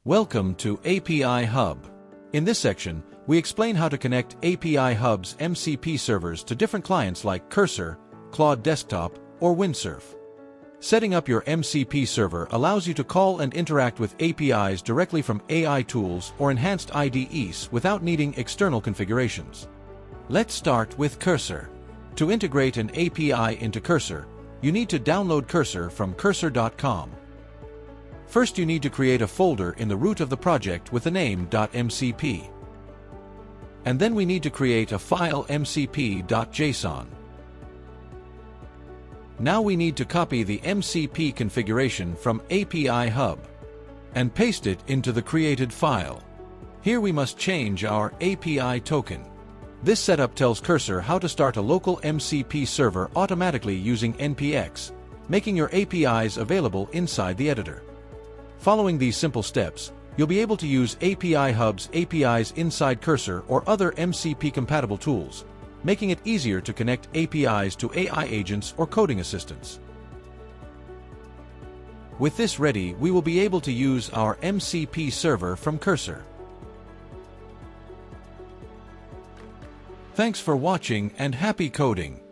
Welcome to API Hub. In this section, we explain how to connect API Hub's MCP servers to different clients like Cursor, Claude Desktop, or Windsurf. Setting up your MCP server allows you to call and interact with APIs directly from AI tools or enhanced IDEs without needing external configurations. Let's start with Cursor. To integrate an API into Cursor, you need to download Cursor from cursor.com. First, you need to create a folder in the root of the project with the name .mcp. And then we need to create a file mcp.json. Now we need to copy the MCP configuration from API Hub and paste it into the created file. Here we must change our API token. This setup tells Cursor how to start a local MCP server automatically using npx, making your APIs available inside the editor. Following these simple steps, you'll be able to use API Hub's APIs inside Cursor or other MCP-compatible tools, making it easier to connect APIs to AI agents or coding assistants. With this ready, we will be able to use our MCP server from Cursor. Thanks for watching and happy coding!